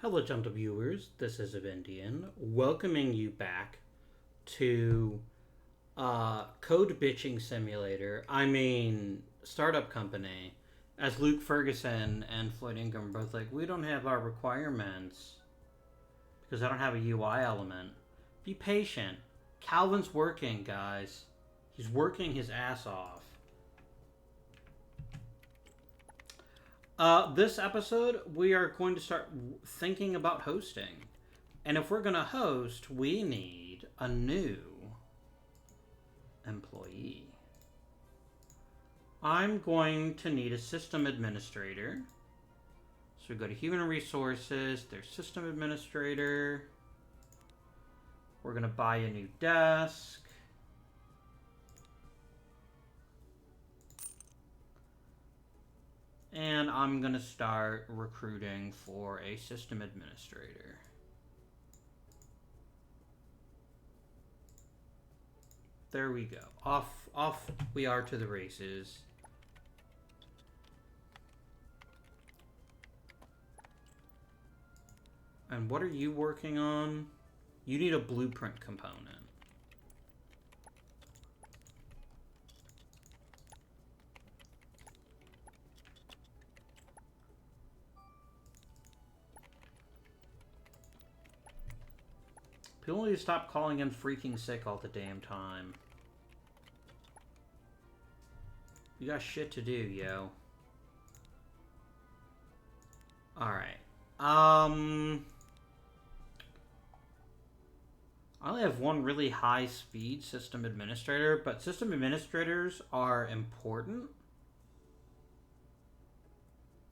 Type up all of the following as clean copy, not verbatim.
Hello, gentle viewers. This is Avindian, welcoming you back to Code Bitching Simulator. Startup Company. As Luke Ferguson and Floyd Ingram are both like, we don't have our requirements because I don't have a UI element. Be patient. Calvin's working, guys. He's working his ass off. This episode, we are going to start thinking about hosting. And if we're going to host, we need a new employee. I'm going to need a system administrator. So we go to Human Resources, there's System Administrator. We're going to buy a new desk. And I'm going to start recruiting for a system administrator. There we go. Off we are to the races. And what are you working on? You need a blueprint component. People need to stop calling in freaking sick all the damn time. You got shit to do, yo. Alright. I only have one really high speed system administrator, but system administrators are important.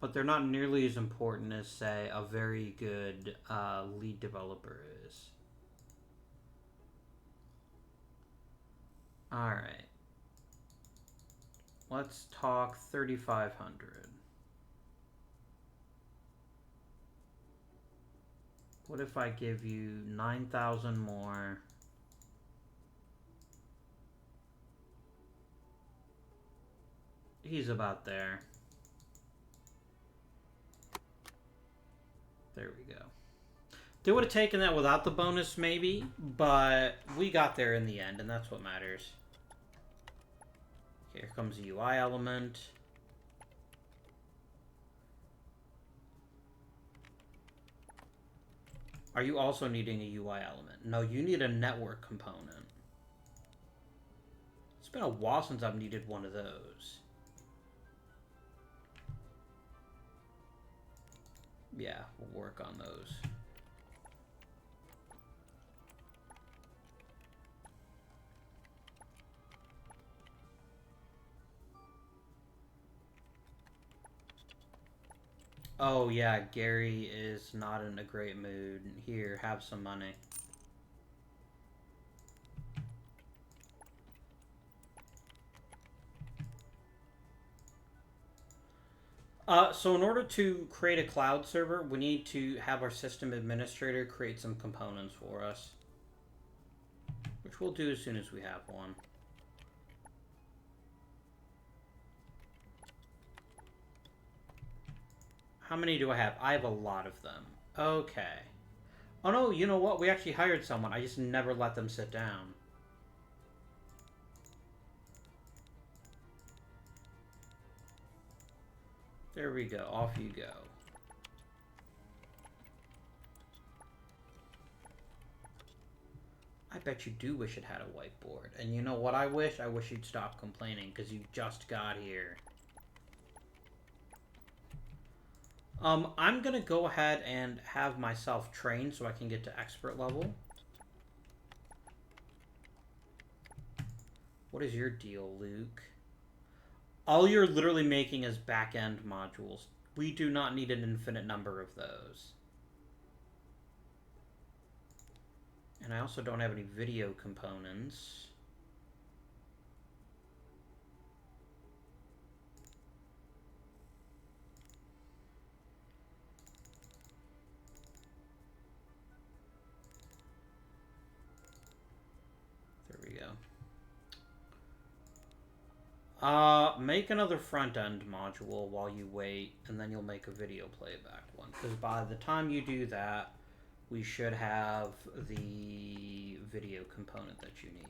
But they're not nearly as important as, say, a very good lead developer is. Alright. Let's talk 3,500. What if I give you 9,000 more? He's about there. There we go. They would have taken that without the bonus, maybe, but we got there in the end, and that's what matters. Okay, here comes a UI element. Are you also needing a UI element? No, you need a network component. It's been a while since I've needed one of those. Yeah, we'll work on those. Oh yeah, Gary is not in a great mood. Here, have some money. So in order to create a cloud server, we need to have our system administrator create some components for us. Which we'll do as soon as we have one. How many do I have? I have a lot of them. Okay. Oh no, you know what? We actually hired someone. I just never let them sit down. There we go. Off you go. I bet you do wish it had a whiteboard. And you know what I wish? I wish you'd stop complaining, because you just got here. I'm gonna go ahead and have myself trained so I can get to expert level. What is your deal, Luke? All you're literally making is back-end modules. We do not need an infinite number of those. And I also don't have any video components. There we go. Make another front-end module while you wait, and then you'll make a video playback one. Because by the time you do that, we should have the video component that you need.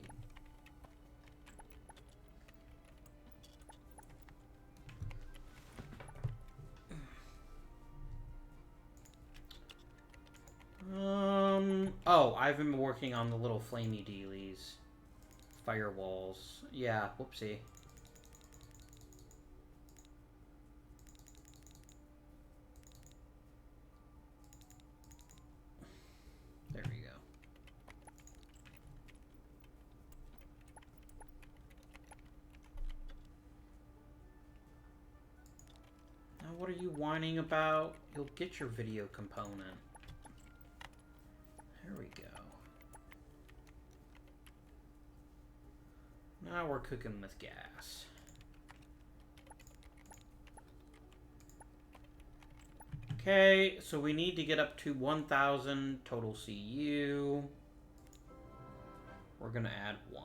Oh, I've been working on the little flamey dealies. Firewalls. Yeah, whoopsie. There we go. Now what are you whining about? You'll get your video component. There we go. Now we're cooking with gas. Okay, so we need to get up to 1,000 total CU. We're gonna add 1.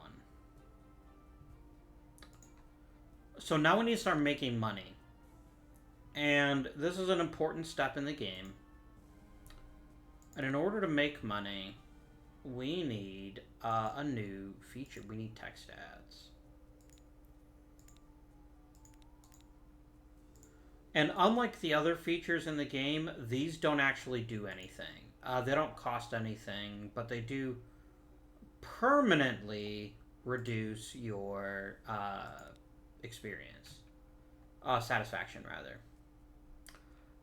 So now we need to start making money. And this is an important step in the game. And in order to make money, we need a new feature. We need text ads. And unlike the other features in the game, these don't actually do anything. They don't cost anything, but they do permanently reduce your experience. Satisfaction, rather.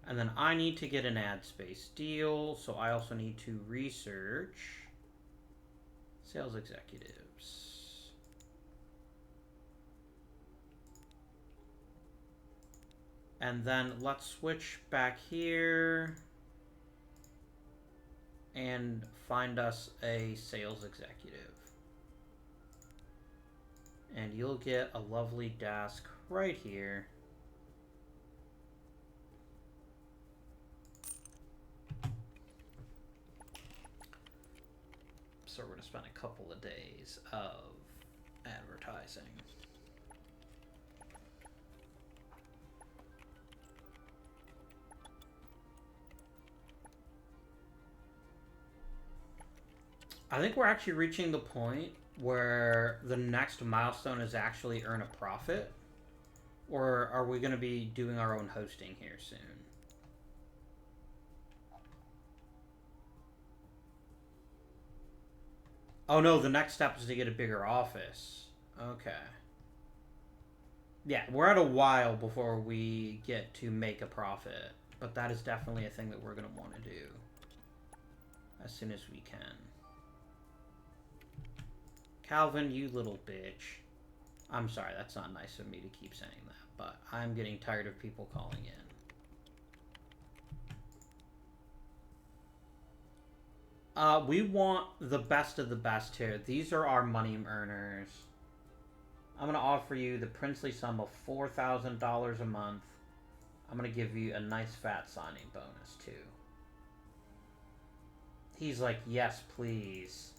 And then I need to get an ad space deal, so I also need to research sales executives. And then let's switch back here and find us a sales executive. And you'll get a lovely desk right here. So we're going to spend a couple of days of advertising. I think we're actually reaching the point where the next milestone is actually earn a profit. Or are we going to be doing our own hosting here soon? Oh no, the next step is to get a bigger office. Okay. Yeah, we're at a while before we get to make a profit. But that is definitely a thing that we're going to want to do as soon as we can. Calvin, you little bitch. I'm sorry, that's not nice of me to keep saying that, but I'm getting tired of people calling in. We want the best of the best here. These are our money earners. I'm going to offer you the princely sum of $4,000 a month. I'm going to give you a nice fat signing bonus, too. He's like, yes, please.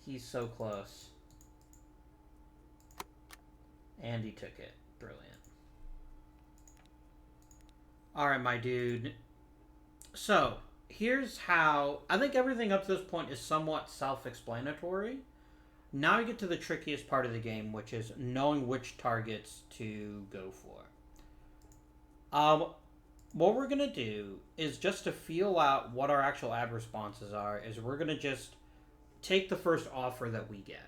He's so close. And he took it. Brilliant. Alright, my dude. So, here's how... I think everything up to this point is somewhat self-explanatory. Now we get to the trickiest part of the game, which is knowing which targets to go for. What we're going to do is just to feel out what our actual ad responses are, is we're going to just take the first offer that we get.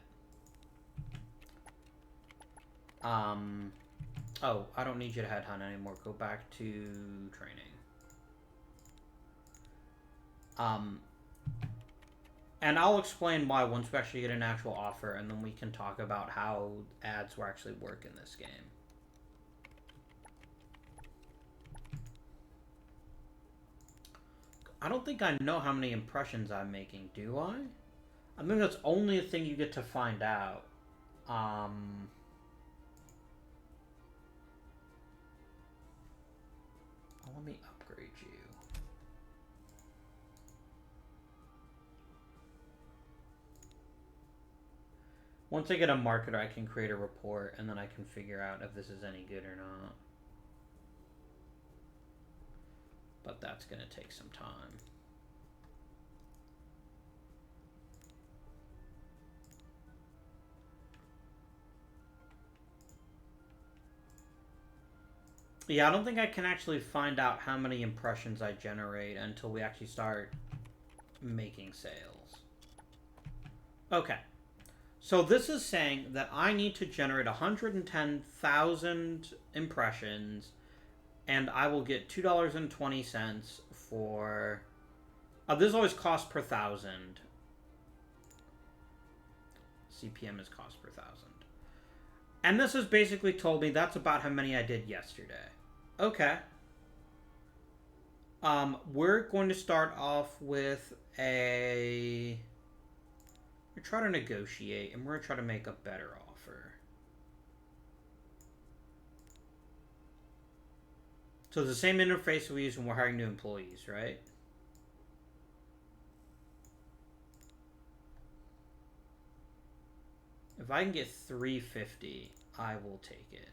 Oh, I don't need you to headhunt anymore. Go back to training. And I'll explain why once we actually get an actual offer, and then we can talk about how ads will actually work in this game. I don't think I know how many impressions I'm making, do I? I think that's only a thing you get to find out. Let me upgrade you. Once I get a marketer, I can create a report, and then I can figure out if this is any good or not. But that's going to take some time. Yeah, I don't think I can actually find out how many impressions I generate until we actually start making sales. Okay. So this is saying that I need to generate 110,000 impressions, and I will get $2.20 for... this is always cost per thousand. CPM is cost per thousand. And this has basically told me that's about how many I did yesterday. Okay. We're going to start off with a... We're trying to negotiate, and we're going to try to make a better offer. So it's the same interface we use when we're hiring new employees, right? If I can get $3.50, I will take it.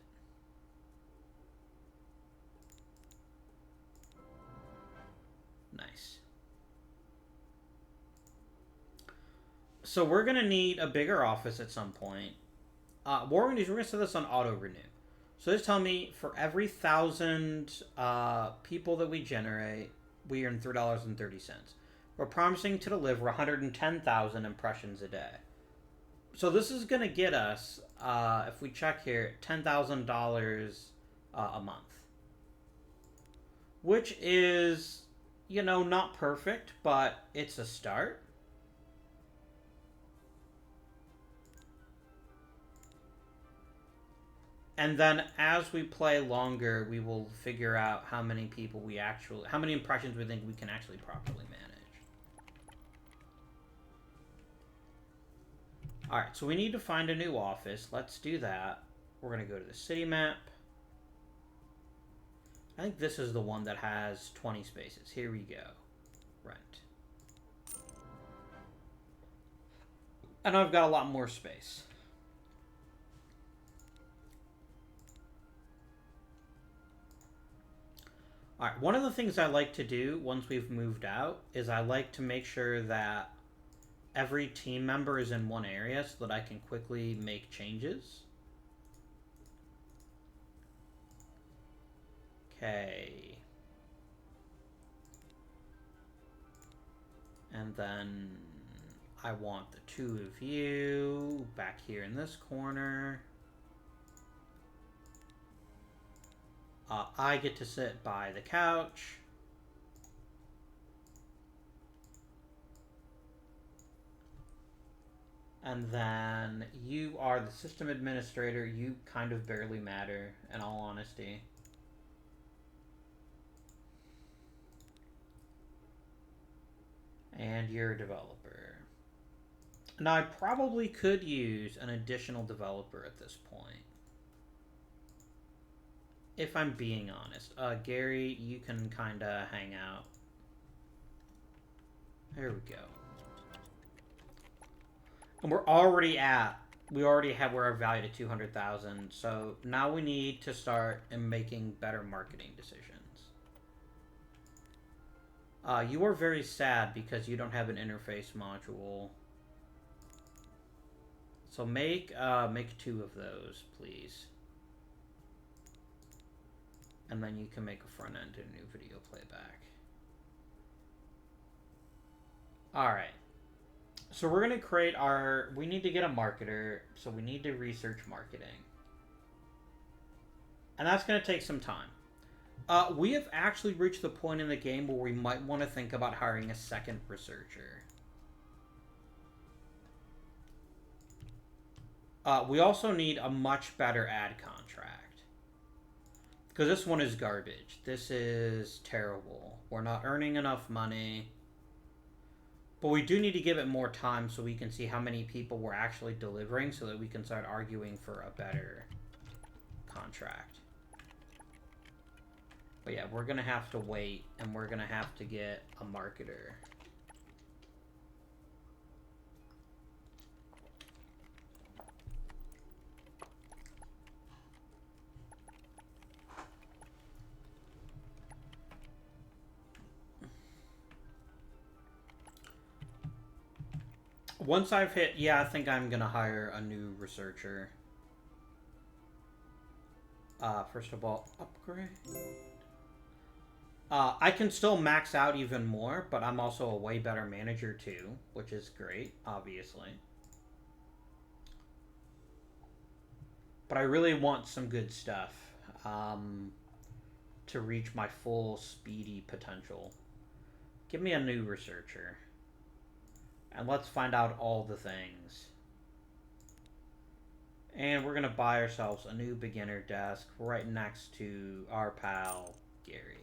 Nice. So we're going to need a bigger office at some point. What we're going to do is we're going to set this on auto renew. So this tell me for every 1,000 people that we generate, we earn $3.30. We're promising to deliver 110,000 impressions a day. So this is going to get us, if we check here, $10,000 a month. Which is, you know, not perfect, but it's a start. And then as we play longer, we will figure out how many people how many impressions we think we can actually properly manage. Alright, so we need to find a new office. Let's do that. We're going to go to the city map. I think this is the one that has 20 spaces. Here we go. Rent. And I've got a lot more space. Alright, one of the things I like to do once we've moved out is I like to make sure that every team member is in one area so that I can quickly make changes. Okay. And then I want the two of you back here in this corner. I get to sit by the couch. And then you are the system administrator. You kind of barely matter, in all honesty. And you're a developer. Now, I probably could use an additional developer at this point. If I'm being honest. Gary, you can kind of hang out. There we go. And we're already we're valued at 200,000. So now we need to start making better marketing decisions. You are very sad because you don't have an interface module. So make two of those, please. And then you can make a front end to a new video playback. Alright. So we're going to create we need to get a marketer, so we need to research marketing. And that's going to take some time. We have actually reached the point in the game where we might want to think about hiring a second researcher. We also need a much better ad contract. Because this one is garbage. This is terrible. We're not earning enough money. But we do need to give it more time so we can see how many people we're actually delivering so that we can start arguing for a better contract. But yeah, we're going to have to wait, and we're going to have to get a marketer. Once I've hit, yeah, I think I'm gonna hire a new researcher. First of all, upgrade. I can still max out even more, but I'm also a way better manager too, which is great, obviously. But I really want some good stuff to reach my full speedy potential. Give me a new researcher. And let's find out all the things. And we're going to buy ourselves a new beginner desk right next to our pal, Gary.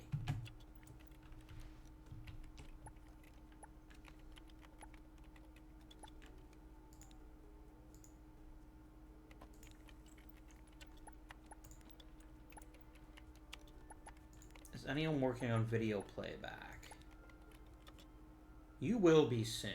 Is anyone working on video playback? You will be soon.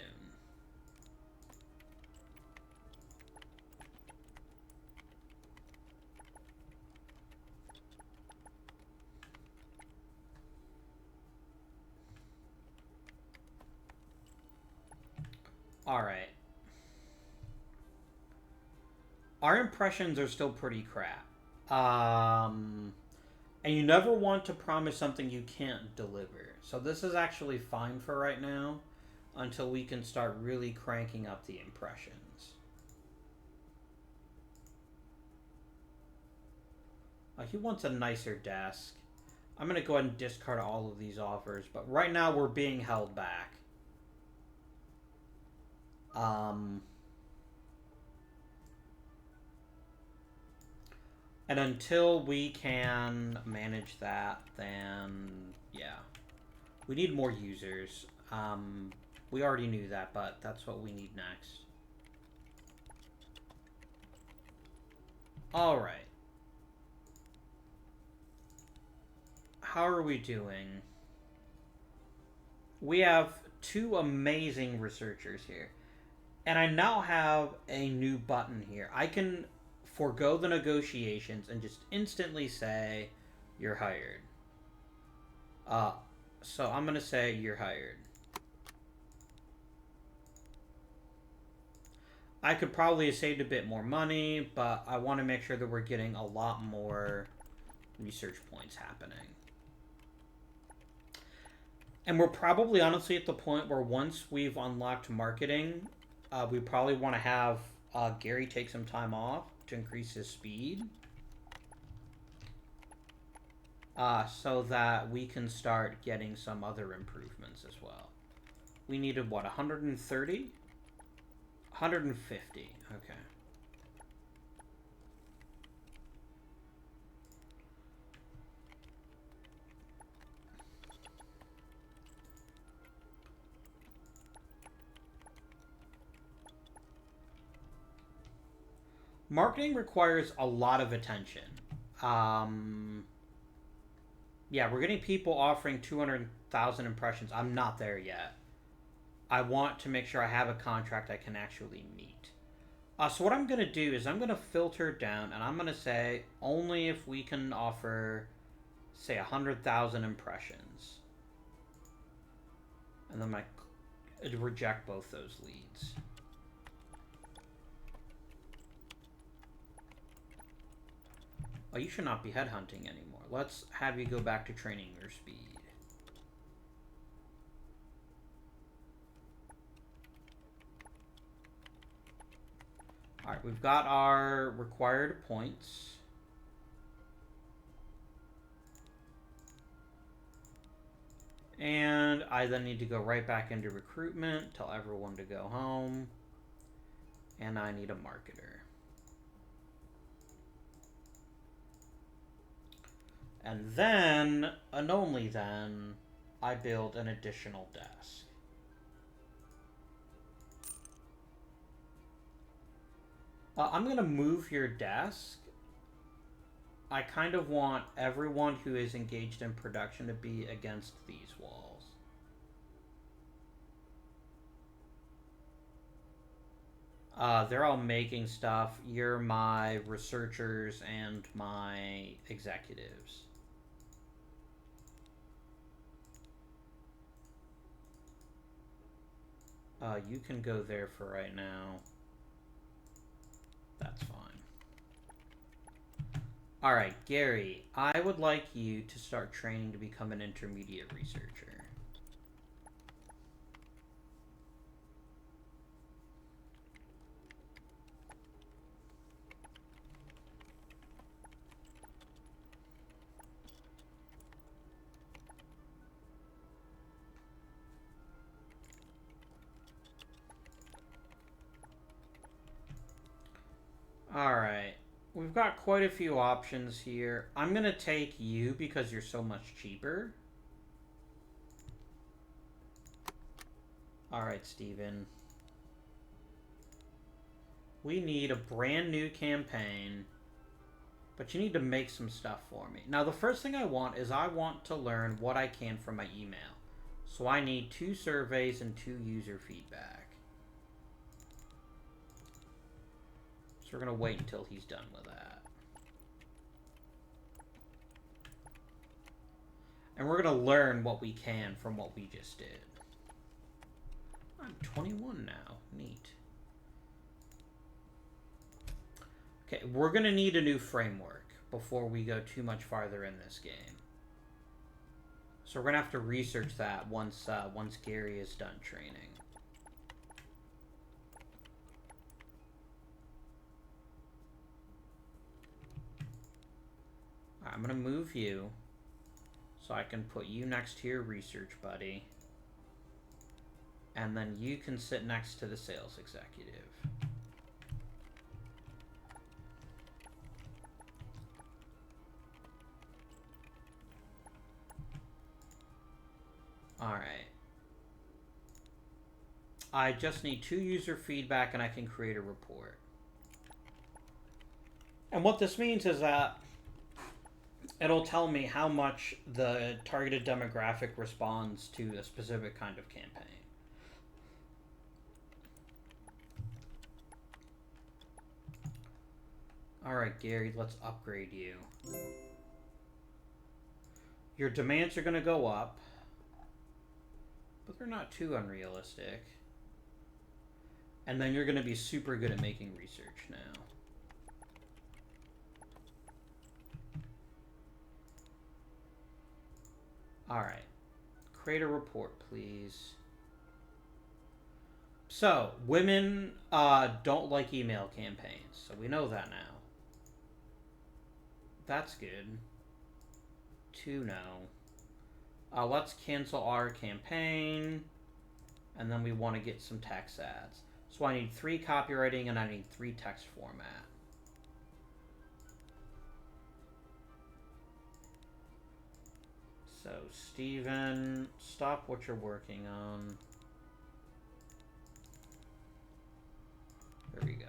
Alright. Our impressions are still pretty crap. And you never want to promise something you can't deliver. So this is actually fine for right now until we can start really cranking up the impressions. He wants a nicer desk. I'm going to go ahead and discard all of these offers, but right now we're being held back. And until we can manage that, then yeah. We need more users. We already knew that, but that's what we need next. Alright. How are we doing? We have 2 amazing researchers here. And I now have a new button here. I can forego the negotiations and just instantly say, you're hired. So I'm going to say, you're hired. I could probably have saved a bit more money, but I want to make sure that we're getting a lot more research points happening. And we're probably honestly at the point where once we've unlocked marketing, we probably want to have Gary take some time off to increase his speed. So that we can start getting some other improvements as well. We needed, what, 130? 150, okay. Marketing requires a lot of attention. Yeah, we're getting people offering 200,000 impressions. I'm not there yet. I want to make sure I have a contract I can actually meet. So what I'm going to do is I'm going to filter down, and I'm going to say only if we can offer, say, 100,000 impressions. And then I reject both those leads. Oh, you should not be headhunting anymore. Let's have you go back to training your speed. Alright, we've got our required points. And I then need to go right back into recruitment, tell everyone to go home. And I need a marketer. And then, and only then, I build an additional desk. I'm going to move your desk. I kind of want everyone who is engaged in production to be against these walls. They're all making stuff. You're my researchers and my executives. You can go there for right now. That's fine. Alright, Gary, I would like you to start training to become an intermediate researcher. Alright. We've got quite a few options here. I'm going to take you because you're so much cheaper. Alright, Steven. We need a brand new campaign. But you need to make some stuff for me. Now, the first thing I want is I want to learn what I can from my email. So I need 2 surveys and 2 user feedback. So we're going to wait until he's done with that. And we're going to learn what we can from what we just did. I'm 21 now. Neat. Okay, we're going to need a new framework before we go too much farther in this game. So we're going to have to research that once Gary is done training. Right, I'm going to move you so I can put you next to your research buddy. And then you can sit next to the sales executive. Alright. I just need 2 user feedback and I can create a report. And what this means is that it'll tell me how much the targeted demographic responds to a specific kind of campaign. Alright, Gary, let's upgrade you. Your demands are going to go up. But they're not too unrealistic. And then you're going to be super good at making research now. Alright. Create a report, please. So, women don't like email campaigns. So we know that now. That's good. 2 no. Let's cancel our campaign. And then we want to get some text ads. So I need 3 copywriting and I need 3 text format. So, Steven, stop what you're working on. There we go.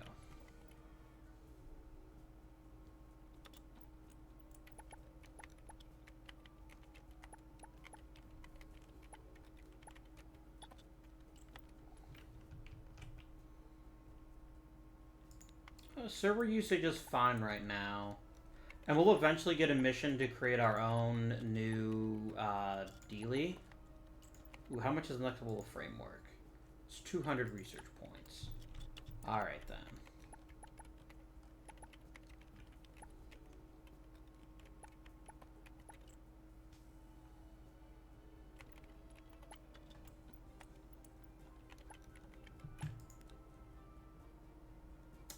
Server usage is fine right now. And we'll eventually get a mission to create our own new dealie. Ooh, how much is an electable framework? It's 200 research points. Alright then.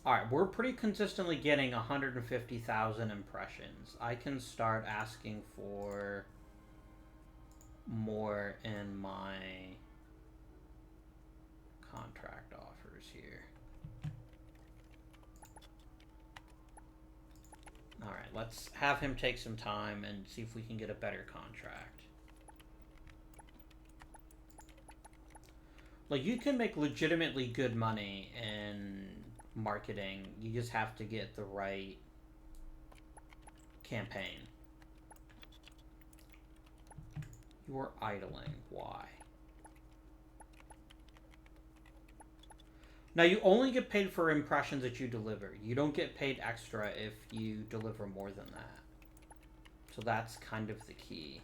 Alright, we're pretty consistently getting 150,000 impressions. I can start asking for more in my contract offers here. Alright, let's have him take some time and see if we can get a better contract. Like, you can make legitimately good money in marketing. You just have to get the right campaign. You're idling. Why? Now, you only get paid for impressions that you deliver. You don't get paid extra if you deliver more than that. So that's kind of the key.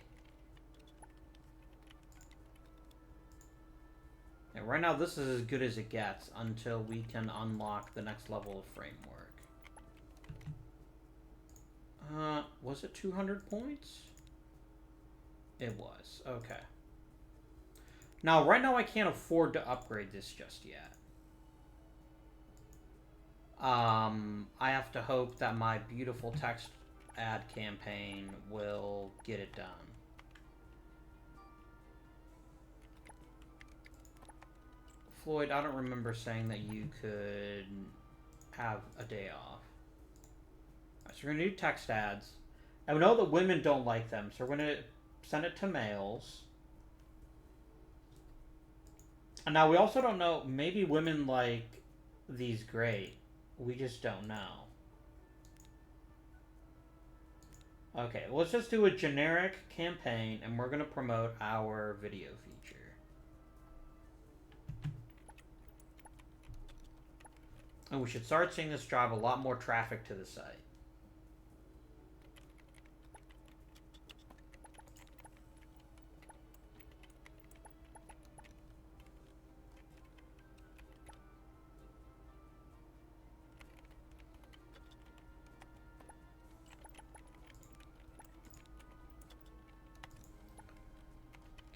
And right now, this is as good as it gets until we can unlock the next level of framework. Was it 200 points? It was. Okay. Now, right now, I can't afford to upgrade this just yet. I have to hope that my beautiful text ad campaign will get it done. Floyd, I don't remember saying that you could have a day off. Right, so we're going to do text ads. And we know that women don't like them, so we're going to send it to males. And now we also don't know, maybe women like these great. We just don't know. Okay, let's just do a generic campaign, and we're going to promote our video feature. And we should start seeing this drive a lot more traffic to the site.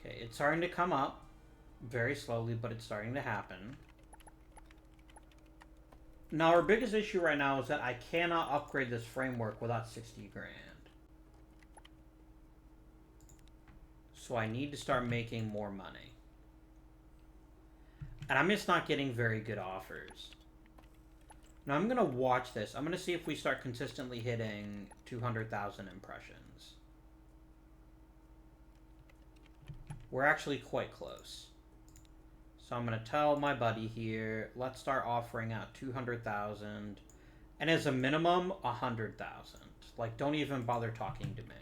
Okay, it's starting to come up. Very slowly, but it's starting to happen. Now, our biggest issue right now is that I cannot upgrade this framework without 60 grand. So I need to start making more money. And I'm just not getting very good offers. Now, I'm going to watch this. I'm going to see if we start consistently hitting 200,000 impressions. We're actually quite close. So I'm going to tell my buddy here, let's start offering out 200,000. And as a minimum, 100,000. Like, don't even bother talking to me.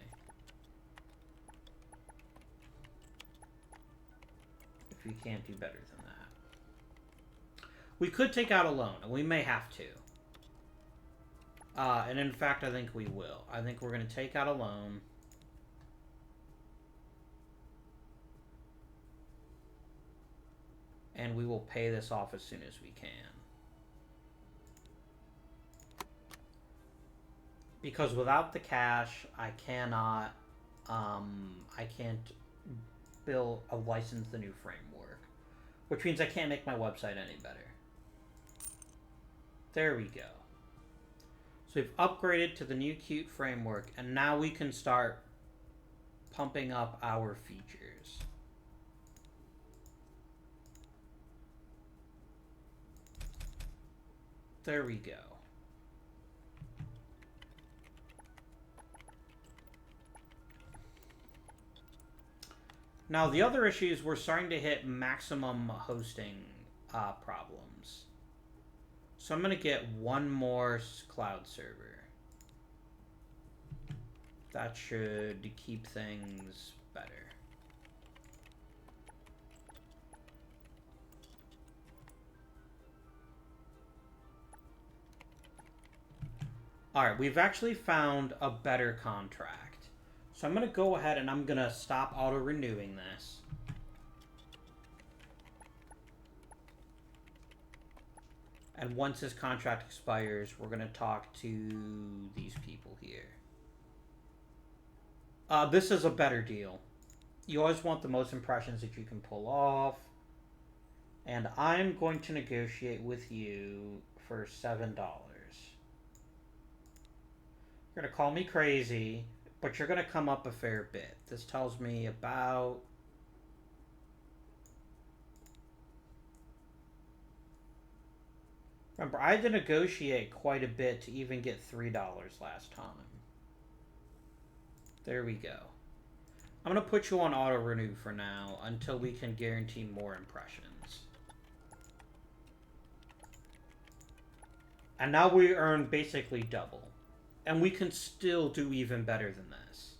If we can't do better than that. We could take out a loan, and we may have to. And in fact, I think we will. I think we're going to take out a loan. And we will pay this off as soon as we can. Because without the cash, I cannot, I can't license the new framework. Which means I can't make my website any better. There we go. So we've upgraded to the new cute framework, and now we can start pumping up our features. There we go. Now, the other issue is we're starting to hit maximum hosting problems. So I'm going to get one more cloud server. That should keep things better. Alright, we've actually found a better contract. So I'm going to go ahead and I'm going to stop auto-renewing this. And once this contract expires, we're going to talk to these people here. This is a better deal. You always want the most impressions that you can pull off. And I'm going to negotiate with you for $7. You're going to call me crazy, but you're going to come up a fair bit. This tells me about... Remember, I had to negotiate quite a bit to even get $3 last time. There we go. I'm going to put you on auto-renew for now until we can guarantee more impressions. And now we earn basically double. And we can still do even better than this.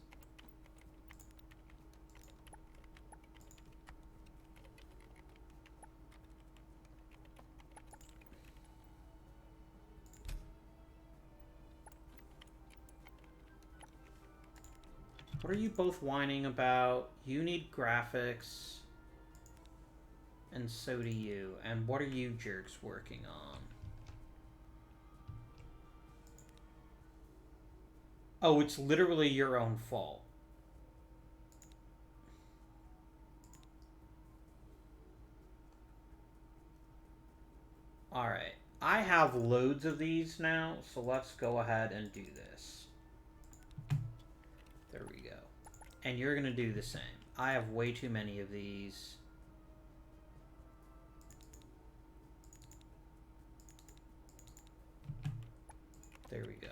What are you both whining about? You need graphics. And so do you. And what are you jerks working on? Oh, it's literally your own fault. Alright. I have loads of these now, so let's go ahead and do this. There we go. And you're going to do the same. I have way too many of these. There we go.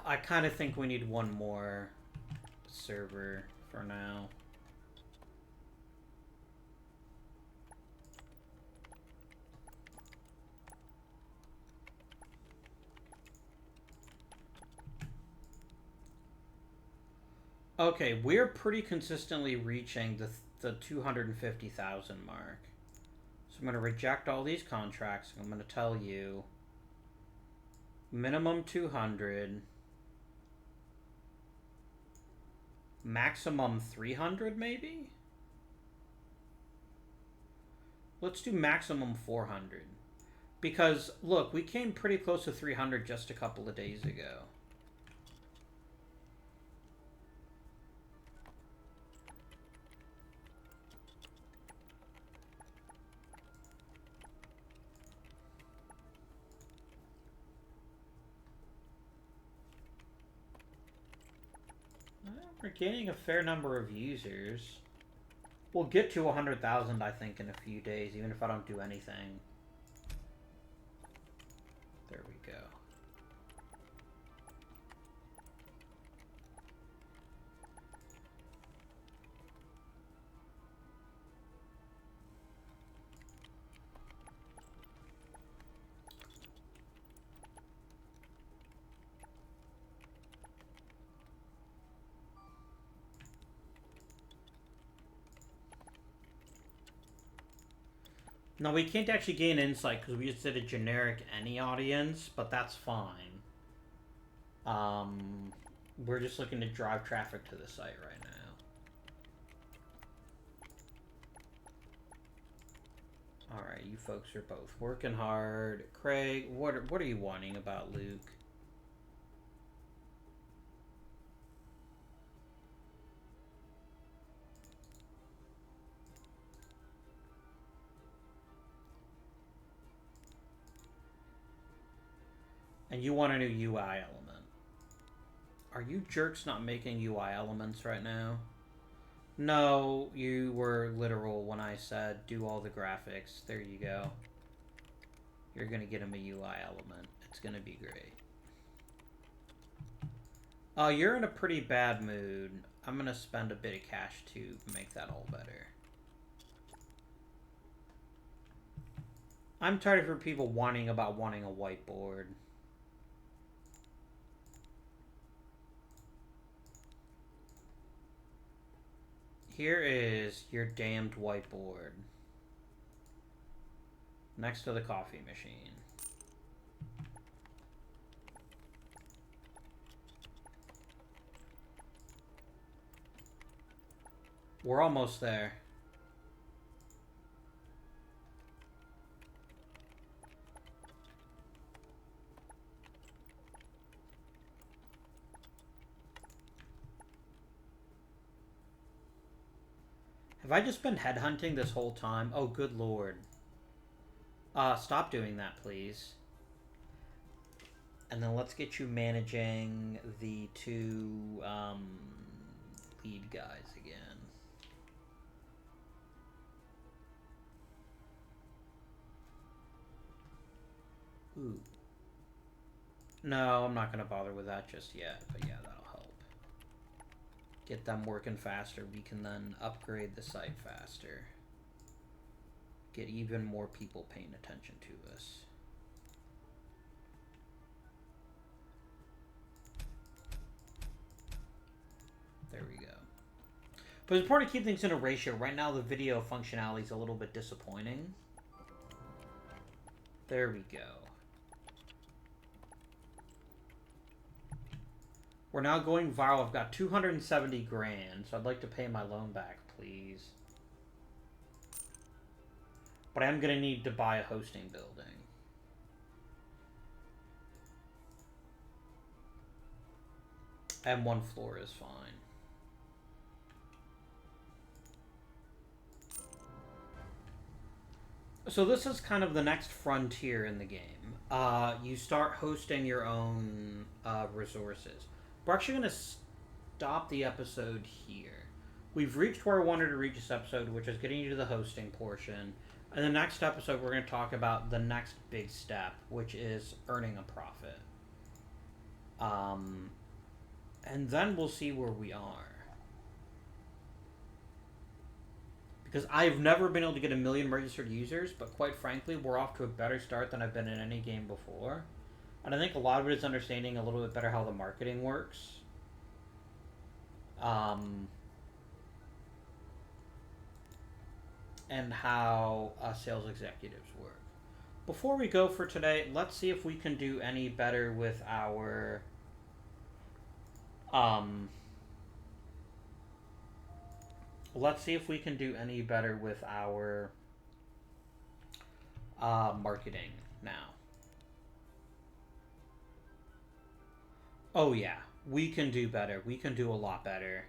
I kind of think we need one more server for now. Okay, we're pretty consistently reaching the 250,000 mark. So I'm going to reject all these contracts. I'm going to tell you minimum 200, maximum 300 maybe? Let's do maximum 400. Because, look, we came pretty close to 300 just a couple of days ago. We're gaining a fair number of users. We'll get to 100,000, I think, in a few days, even if I don't do anything. There we go. No, we can't actually gain insight because we just did a generic any audience, but that's fine. We're just looking to drive traffic to the site right now. Alright, you folks are both working hard. Craig, what are you wanting about Luke? And you want a new UI element. Are you jerks not making UI elements right now? No, you were literal when I said do all the graphics. There you go. You're going to get him a UI element. It's going to be great. Oh, you're in a pretty bad mood. I'm going to spend a bit of cash to make that all better. I'm tired of people wanting a whiteboard. Here is your damned whiteboard. Next to the coffee machine. We're almost there. Have I just been headhunting this whole time? Oh, good lord. Stop doing that, please. And then let's get you managing the two, lead guys again. Ooh. No, I'm not going to bother with that just yet, but yeah, that'll help. Get them working faster. We can then upgrade the site faster. Get even more people paying attention to us. There we go. But it's important to keep things in a ratio. Right now, the video functionality is a little bit disappointing. There we go. We're now going viral. I've got 270 grand, so I'd like to pay my loan back, please. But I am going to need to buy a hosting building. And 1 floor is fine. So this is kind of the next frontier in the game. You start hosting your own resources. We're actually going to stop the episode here. We've reached where I wanted to reach this episode, which is getting you to the hosting portion. In the next episode, we're going to talk about the next big step, which is earning a profit. And then we'll see where we are. Because I've never been able to get 1 million registered users, but quite frankly, we're off to a better start than I've been in any game before. And I think a lot of it is understanding a little bit better how the marketing works. And how sales executives work. Before we go for today, let's see if we can do any better with our... let's see if we can do any better with our marketing now. Oh yeah, we can do better. We can do a lot better.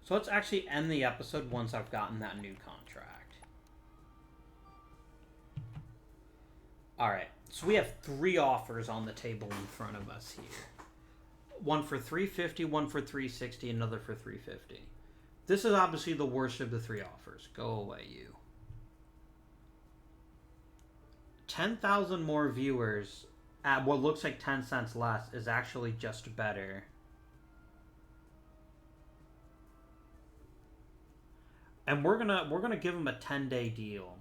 So let's actually end the episode once I've gotten that new contract. Alright, so we have 3 offers on the table in front of us here. One for 350, one for 360, another for 350. This is obviously the worst of the 3 offers. Go away, you. 10,000 more viewers at what looks like 10 cents less is actually just better. And we're gonna give them a 10-day deal.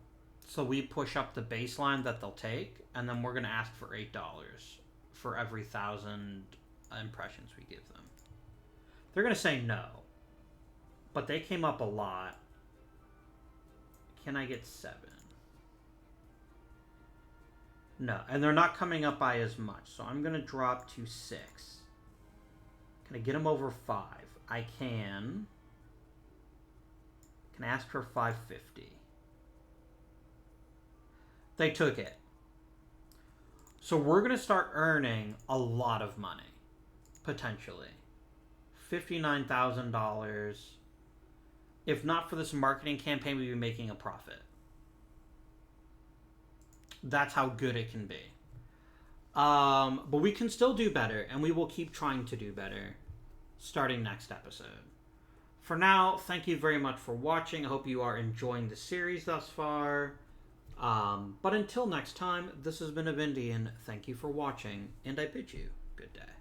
So we push up the baseline that they'll take, and then we're gonna ask for $8 for every 1,000 impressions we give them. They're gonna say no, but they came up a lot. Can I get 7? No, and they're not coming up by as much, so I'm gonna drop to 6. Can I get them over 5? I can. Can I ask for 550? They took it. So we're going to start earning a lot of money. Potentially. $59,000. If not for this marketing campaign, we'd be making a profit. That's how good it can be. But we can still do better, and we will keep trying to do better starting next episode. For now, thank you very much for watching. I hope you are enjoying the series thus far. But until next time, this has been Avindian. Thank you for watching, and I bid you good day.